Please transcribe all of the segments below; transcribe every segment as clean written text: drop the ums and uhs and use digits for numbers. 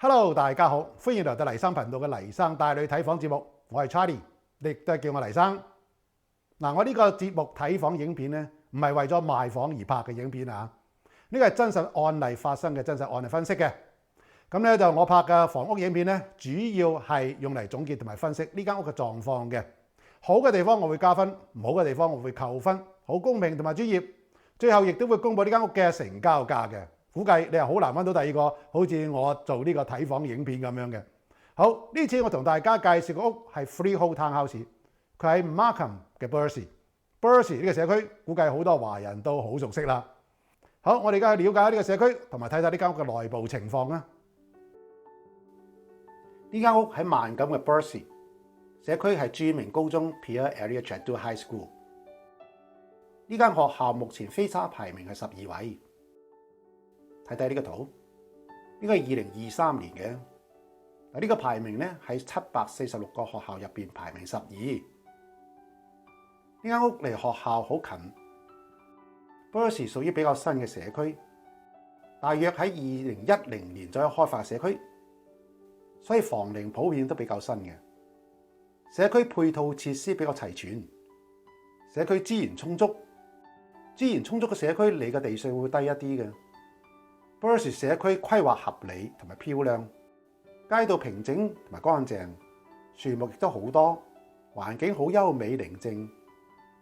Hello，大家好，歡迎來到黎生頻道嘅黎生帶你睇房節目，我係 Charlie，你亦都係叫我黎生。我呢個節目睇房影片呢，唔係為咗賣房而拍嘅影片啊，呢個係真實案例發生嘅真實案例分析嘅。咁咧就我拍嘅房屋影片呢，主要係用嚟總結同埋分析呢間屋嘅狀況嘅。好嘅地方我會加分，唔好嘅地方我會扣分，好公平同埋專業。最後亦都會公佈呢間屋嘅成交價嘅。估計你係好難揾到第二個好似我做呢個睇房影片咁樣嘅。好，呢次我同大家介紹個屋係 Freehold Townhouse， 佢喺 Markham 嘅 Bursey 呢個社區，估計好多華人都好熟悉啦。好，我哋而家去了解下呢個社區，同埋睇睇呢間屋嘅內部情況啦。呢間屋喺萬錦嘅 Bursey 社區係著名高中 Pearl Area Trado High School。呢間學校目前非沙排名係12位。睇睇呢個圖，呢個係2023年嘅。呢個排名咧喺746個學校入邊排名12。呢間屋離學校好近。Bursey 屬於比較新嘅社區，大約喺2010年左右開發社區，所以房齡普遍都比較新嘅。社區配套設施比較齊全，社區資源充足。資源充足嘅社區，你嘅地稅會低一啲嘅。Bursey 社區規劃合理同埋漂亮，街道平整同埋乾淨，樹木亦都好多，環境好優美寧靜，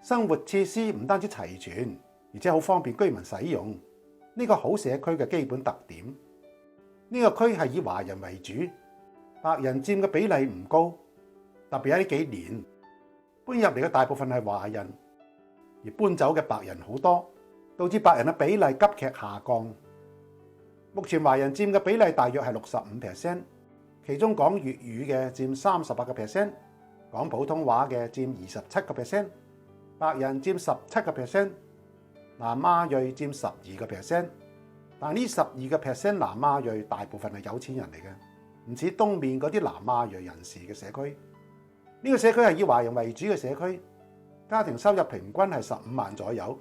生活設施唔單止齊全，而且好方便居民使用。呢個好社區嘅基本特點。呢個區係以華人為主，白人佔嘅比例唔高，特別喺呢幾年搬入嚟嘅大部分係華人，而搬走嘅白人好多，導致白人嘅比例急劇下降。目前華人佔嘅比例大約係65%，其中講粵語嘅佔38%，講普通話嘅佔27%，白人佔17%，南亞裔佔12%。但呢12%南亞裔大部分係有錢人嚟嘅，唔似東面嗰啲南亞裔人士嘅社區。呢個社區係以華人為主嘅社區，家庭收入平均係15萬左右，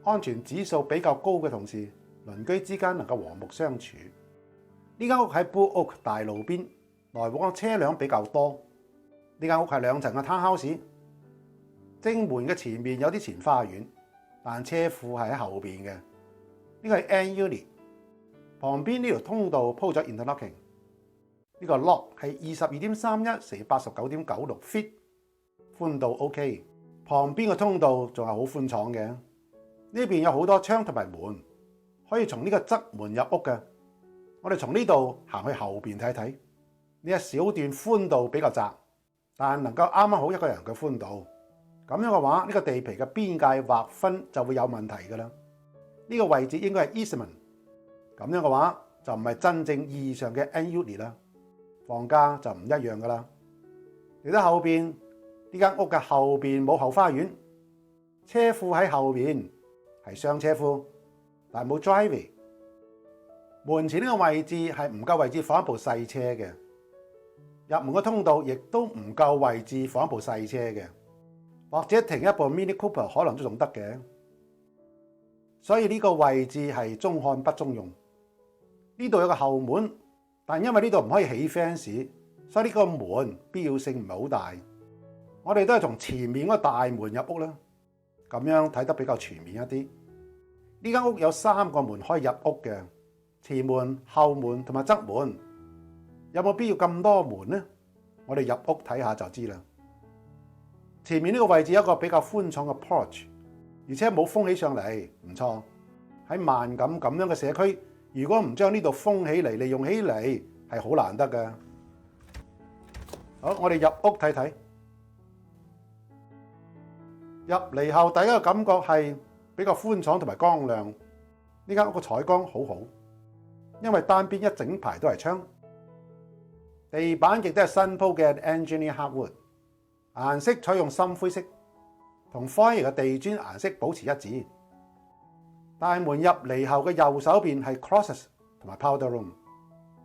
安全指數比較高嘅同時，鄰居之間能夠和睦相處。呢間屋喺 Bull Oak 大路邊，來往嘅車輛比較多。呢間屋係2層嘅 townhouse， 正門嘅前面有啲前花園，但車庫係喺後邊嘅。呢個係 N Unit， 旁邊呢條通道鋪咗 interlocking。呢個 lot 係22.31乘89.96 feet， 寬度 OK。旁邊嘅通道仲係好寬敞嘅。呢邊有好多窗同埋門。可以從呢個側門入屋嘅，我哋從呢度行去後邊睇睇。呢一小段寬度比較窄，但能夠啱啱好一個人嘅寬度。咁樣嘅話，呢個地皮嘅邊界劃分就會有問題㗎啦。呢個位置應該係 easement， 咁樣嘅話就唔係真正意義上嘅 N Unit 啦，房價就唔一樣㗎啦。嚟到後邊，呢間屋嘅後邊冇後花園，車庫喺後邊係雙車庫。但係冇 driveway， 門前呢個位置係唔夠位置放一部細車嘅，入門嘅通道亦都唔夠位置放一部細車嘅，或者停一部 Mini Cooper 可能都仲得嘅，所以呢個位置係中看不中用。呢度有個後門，但因為呢度唔可以起 fence， 所以呢個門必要性唔係好大。我哋都係從前面嗰個大門入屋啦，咁樣睇得比較全面一啲。呢間屋有3個門可以入屋嘅，前門、後門同埋側門。有冇必要咁多門呢？我哋入屋睇下就知啦。前面呢個位置有一個比較寬敞嘅 porch， 而且冇封起上嚟，唔錯。喺萬錦咁樣嘅社區，如果唔將呢度封起嚟，利用起嚟係好難得㗎。好，我哋入屋睇睇。入嚟後第一個感覺係比較寬敞同埋光亮。呢間屋嘅採光好好，因為單邊一整排都係窗。地板亦都係新鋪嘅 engineer hardwood， 顏色採用深灰色，同 foyer 嘅地磚顏色保持一致。大門入嚟後嘅右手邊係 closet 同埋 powder room，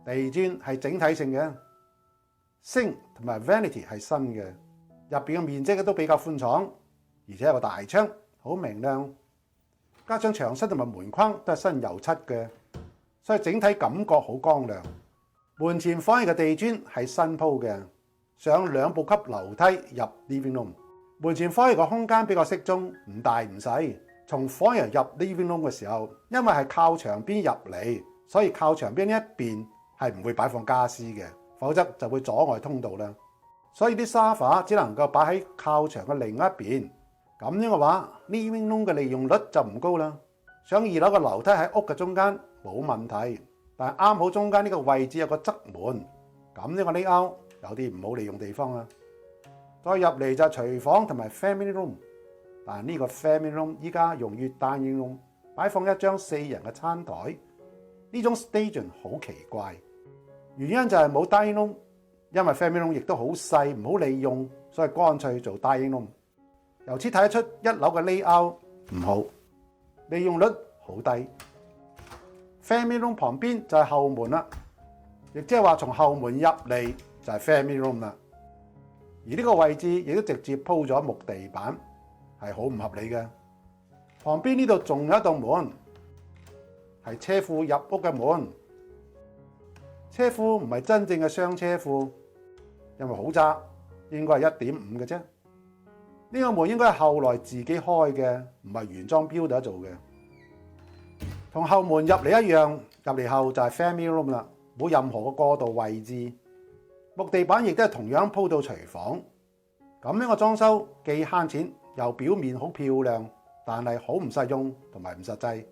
地磚係整體性嘅，sink 同埋 vanity 係新嘅，入邊嘅面積都比較寬敞，而且有個大窗，好明亮。加上牆身同埋門框都係新油漆嘅，所以整體感覺好光亮。門前房嘅地磚係新鋪嘅，上2部級樓梯入 living room。門前房嘅空間比較適中，唔大唔細。從房入 living room 嘅時候，因為係靠牆邊入嚟，所以靠牆邊呢一邊係唔會擺放家私嘅，否則就會阻礙通道啦。所以啲沙發只能夠擺喺靠牆嘅另一邊。咁樣嘅話 living room 嘅利用率就唔高啦。上2樓嘅樓梯喺屋嘅中間冇問題，但係啱好中間呢個位置有個側門，咁樣嘅 layout有啲唔好利用地方啦。再入嚟就係廚房同埋 family room， 但係呢個 family room 依家用於 dining room， 擺放一張4人嘅餐台。呢種 staging 好奇怪，原因就係冇 dining room， 因為 family room 亦都好細唔好利用，所以乾脆做 dining room。由此睇得出1樓嘅 layout 唔好，利用率好低。family room 旁邊就係後門啦，亦即係話從後門入嚟就係 family room 啦。而呢個位置亦都直接鋪咗木地板，係好唔合理嘅。旁邊呢度仲有一道門，係車庫入屋嘅門。車庫唔係真正嘅雙車庫，因為好窄，應該係 1.5 嘅啫。呢個門應該係後來自己開嘅，唔係原裝builder做嘅。同後門入嚟一樣，入嚟後就係 family room 啦，冇任何嘅過渡位置。木地板亦都係同樣鋪到廚房。咁樣嘅裝修既慳錢，又表面好漂亮，但係好唔實用同埋唔實際。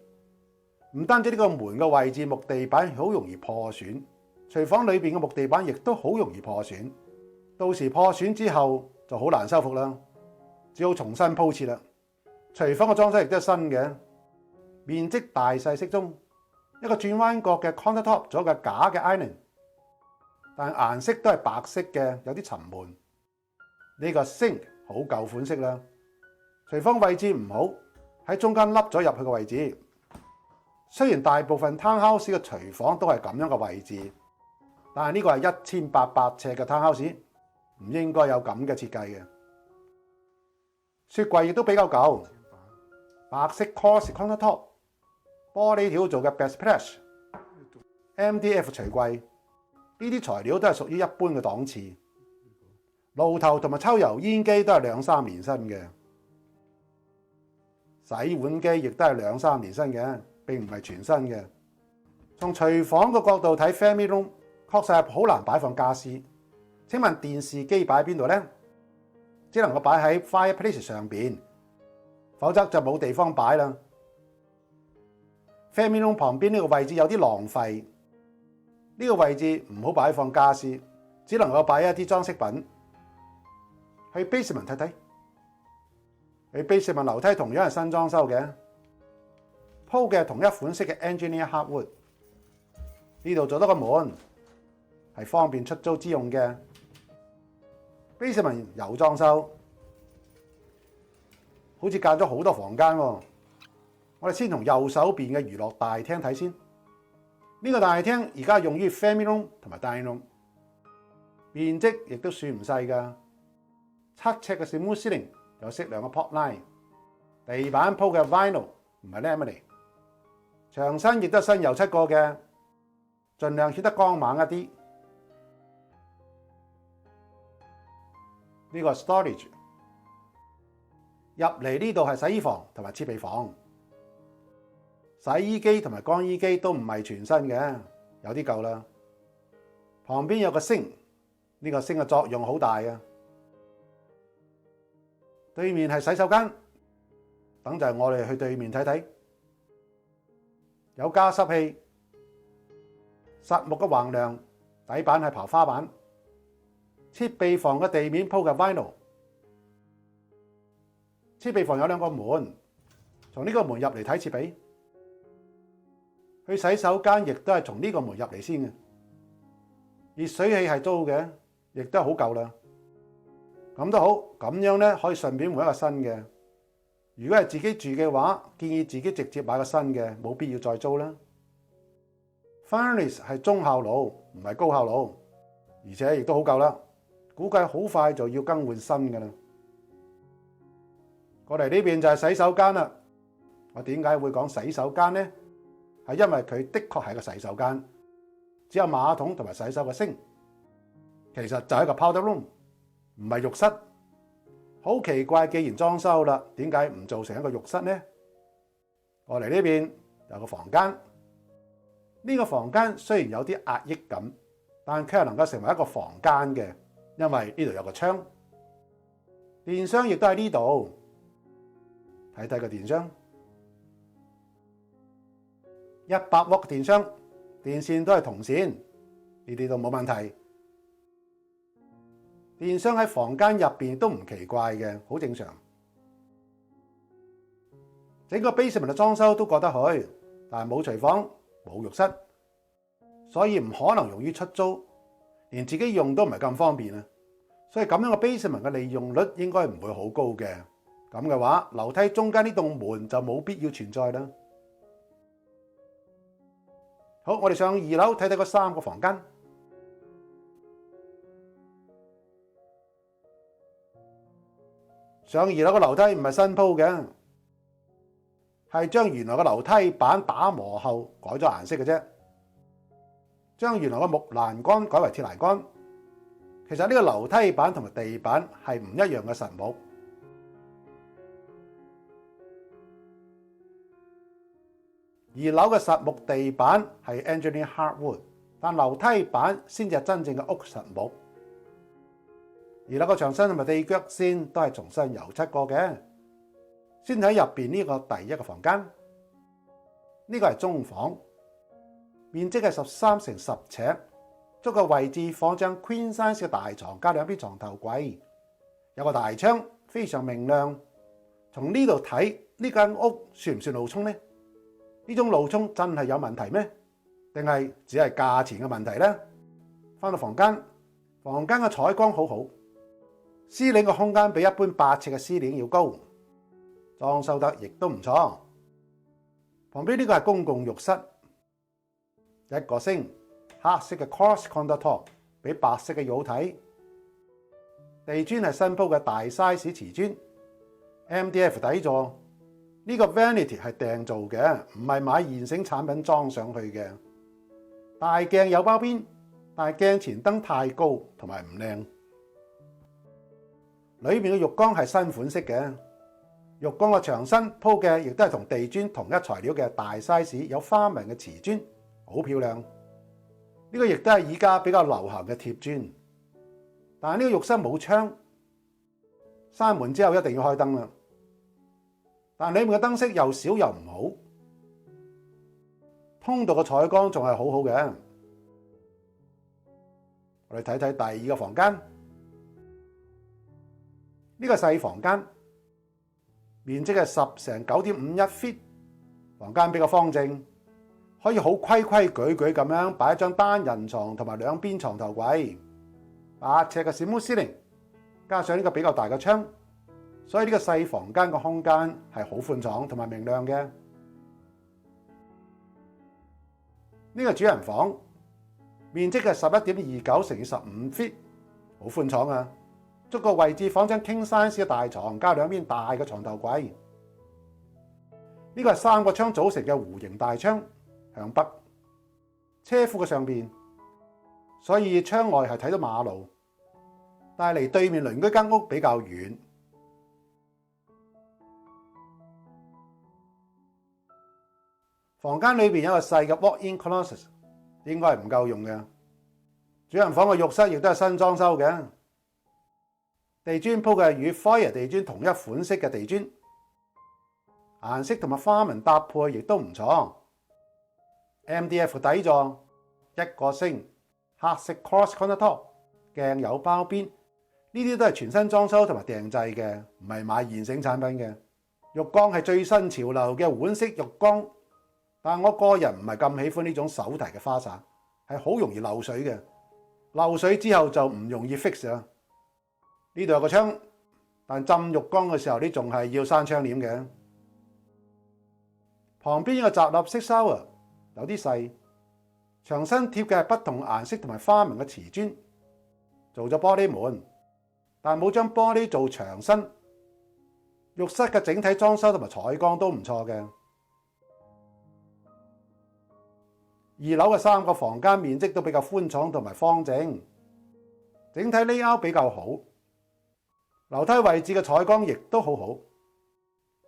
唔單止呢個門嘅位置，木地板好容易破損，廚房裏邊嘅木地板亦都好容易破損。到時破損之後就好難修復啦，只好重新鋪設啦。廚房嘅裝修亦都係新嘅，面積大細適中，一個轉彎角嘅 countertop 做一個假嘅 island， 但顏色都係白色嘅，有啲沉悶。呢個 sink 好舊款式啦，廚房位置唔好，喺中間凹咗入去嘅位置。雖然大部分 townhouse 嘅廚房都係咁樣嘅位置，但係呢個係1800尺嘅 townhouse， 唔應該有咁嘅設計嘅。雪櫃亦都比較舊，白色 Corsi countertop， 玻璃條做嘅 backsplash MDF 櫥櫃，呢啲材料都係屬於一般嘅檔次。爐頭同埋抽油煙機都係2-3年新嘅，洗碗機亦都係2-3年新嘅，並唔係全新嘅。從廚房個角度睇 family room， 確實係好難擺放家私。請問電視機擺喺邊度呢？只能夠擺喺 fireplace 上邊，否則就冇地方擺啦。family room 旁邊呢個位置有啲浪費，呢個位置唔好擺放家私，只能夠擺一啲裝飾品。去 basement 睇睇，去 basement 樓梯同樣係新裝修嘅，鋪嘅同一款式嘅 engineer hardwood。呢度做多個門，係方便出租之用嘅。basement 有裝修，好似間咗好多房間喎。我哋先從右手邊嘅娛樂大廳睇先。呢個大廳而家用於 family room 同埋 dining room， 面積亦都算唔細㗎。7尺嘅 smooth ceiling， 有適量嘅 pot line， 地板鋪嘅 vinyl 唔係 laminate， 牆身亦都新油漆過嘅，盡量顯得光猛一啲。呢個 storage 入嚟呢度係洗衣房同埋設備房，洗衣機同埋乾衣機都唔係全新嘅，有啲舊啦。旁邊有個星，呢個星嘅作用好大啊！對面係洗手間，等就係我哋去對面睇睇。有加濕器，實木嘅橫梁，底板係刨花板。設備房嘅地面鋪嘅 vinyl。設備房有2個門，從呢個門入嚟睇設備。去洗手間亦都係從呢個門入嚟先嘅。熱水器係租嘅，亦都係好舊啦。咁都好，咁樣咧可以順便換一個新嘅。如果係自己住嘅話，建議自己直接買個新嘅，冇必要再租啦。Furnace 係中效爐，唔係高效爐，而且亦都好舊啦，估計好快就要更換新嘅啦。過嚟呢邊就係洗手間啦。我點解會講洗手間呢？係因為佢的確係個洗手間，只有馬桶同埋洗手嘅星，其實就係一個 powder room，唔係浴室。好奇怪，既然裝修啦，點解唔做成一個浴室呢？過嚟呢邊有個房間，呢個房間雖然有啲壓抑感，但卻係能夠成為一個房間嘅，因為呢度有個窗。電箱亦都喺呢度，睇睇個電箱，100瓦嘅電箱，電線都係銅線，呢啲都冇問題。電箱喺房間入邊都唔奇怪嘅，好正常。整個 basement 嘅裝修都過得去，但係冇廚房、冇浴室，所以唔可能用於出租，連自己用都唔係咁方便啊。所以咁樣嘅 basement 嘅利用率應該唔會好高嘅。咁嘅話，樓梯中間呢棟門就冇必要存在啦。好，我哋上2樓睇睇嗰3個房間。上2樓嘅樓梯唔係新鋪嘅，係將原來嘅樓梯板打磨後改咗顏色嘅啫，將原來嘅木欄杆改為鐵欄杆。其實呢個樓梯板同埋地板係唔一樣嘅實木。2樓嘅實木地板係 engineered hardwood， 但樓梯板先至係真正嘅屋實木。2樓嘅牆身同埋地腳線都係重新油漆過嘅。先睇入邊呢個第一個房間，呢個係中房，面積係13乘10尺，足夠位置放張 queen size 嘅大床加2邊床頭櫃，有個大窗，非常明亮。從呢度睇，呢間屋算唔算冒充呢？呢種冒充真係有問題咩？定係只係價錢嘅問題呢？翻到房間，房間嘅採光好好，司令嘅空間比一般8尺嘅司令要高，裝修得亦都唔錯。旁邊呢個係公共浴室，一個星，黑色嘅 quartz countertop 比白色嘅要好睇。地磚係新鋪嘅大 size 瓷磚 ，MDF 底座。呢個 vanity 係訂做嘅，唔係買現成產品裝上去嘅。大鏡有包邊，但係鏡前燈太高同埋唔靚。裏面嘅浴缸係新款式嘅，浴缸嘅牆身鋪嘅亦都係同地磚同一材料嘅大 size 有花紋嘅瓷磚，好漂亮。呢個亦都係而家比較流行嘅貼磚。但係呢個浴室冇窗，閂門之後一定要開燈啦。但裏面嘅燈飾又少又唔好，通道嘅採光仲係好好嘅。我哋睇睇第2個房間，呢個細房間面積係10乘9.51 feet， 房間比較方正，可以好規規矩矩咁樣擺一張單人床同埋2邊床頭櫃，8尺嘅 smooth ceiling， 加上呢個比較大嘅窗。所以呢個細房間嘅空間係好寬敞同埋明亮嘅。呢個主人房面積係11.29乘以15 feet， 好寬敞啊！足夠位置放張 king size 嘅大床加2邊大嘅床頭櫃。呢個係3個窗組成嘅弧形大窗，向北，車庫嘅上邊，所以窗外係睇到馬路，但係離對面鄰居間屋比較遠。房間裏邊有一個細嘅 walk-in closet， 應該係唔夠用嘅。主人房嘅浴室亦都係新裝修嘅，地磚鋪嘅係與 foyer 地磚同一款式嘅地磚，顏色同埋花紋搭配亦都唔錯。MDF 底座，一個星，黑色 quartz countertop， 鏡有包邊，呢啲都係全新裝修同埋訂製嘅，唔係買現成產品嘅。浴缸係最新潮流嘅碗式浴缸。但我個人唔係咁喜歡呢種手提嘅花灑，係好容易漏水嘅。漏水之後就唔容易 fix 啦。呢度有個窗，但浸浴缸嘅時候，呢仲係要閂窗簾嘅。旁邊有個雜立式 shower， 有啲細。牆身貼嘅係不同顏色同埋花紋嘅瓷磚，做咗玻璃門，但冇將玻璃做牆身。浴室嘅整體裝修同埋採光都唔錯嘅。2樓嘅3個房間面積都比較寬敞同埋方正，整體 layout 比較好，樓梯位置嘅採光亦都好好，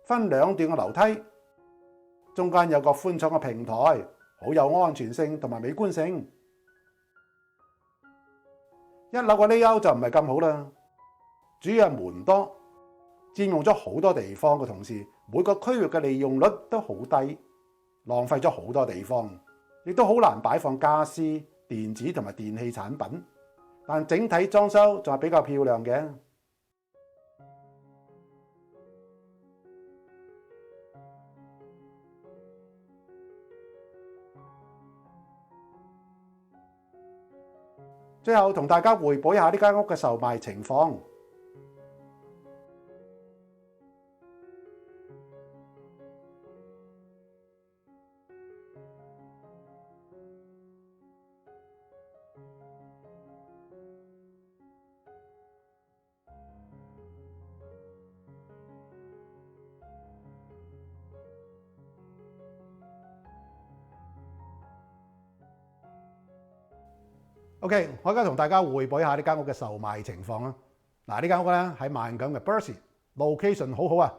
分兩段嘅樓梯，中間有個寬敞嘅平台，好有安全性同埋美觀性。1樓嘅 layout 就唔係咁好啦，主要係門多，佔用咗好多地方嘅同時，每個區域嘅利用率都好低，浪費咗好多地方，亦都好難擺放家私、電子同埋電器產品。但整體裝修仲係比較漂亮嘅。最後同大家匯報一下呢間屋嘅售賣情況。OK， 我而家同大家匯報一下呢間屋嘅售賣情況啦。嗱，呢間屋咧喺萬錦嘅 Bercy，location 好好啊，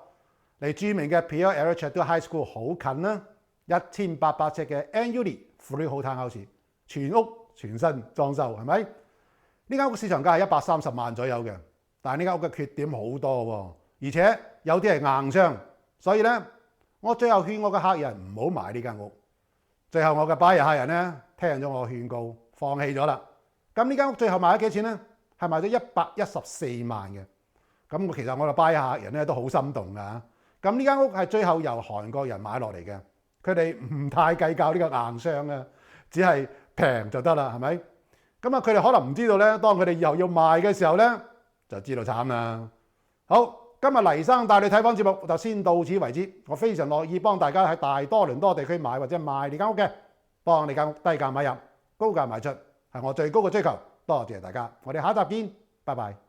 離著名嘅 Pierre Elliott Chadwick High School 好近啦，1800尺嘅 Anuli Freehold Townhouse， 全屋全新裝修，係咪？呢間屋市場價係130萬左右嘅，但係呢間屋嘅缺點好多喎，而且有啲係硬傷，所以咧我最後勸我嘅客人唔好買呢間屋。最後我嘅 buyer 客人咧聽咗我勸告，放棄咗啦。咁呢間屋最後賣咗幾錢咧？係賣咗114萬嘅。咁其實我嘅 buyer 客人咧都好心動㗎。咁呢間屋係最後由韓國人買落嚟嘅，佢哋唔太計較呢個硬傷啊，只係平就得啦，係咪？咁啊，佢哋可能唔知道咧，當佢哋以後要賣嘅時候咧，就知道慘啦。好，今日黎生帶你睇房節目就先到此為止。我非常樂意幫大家喺大多倫多地區買或者賣呢間屋嘅，幫你間屋低價買入，高價賣出，係我最高嘅追求。多謝大家，我哋下一集見，拜拜。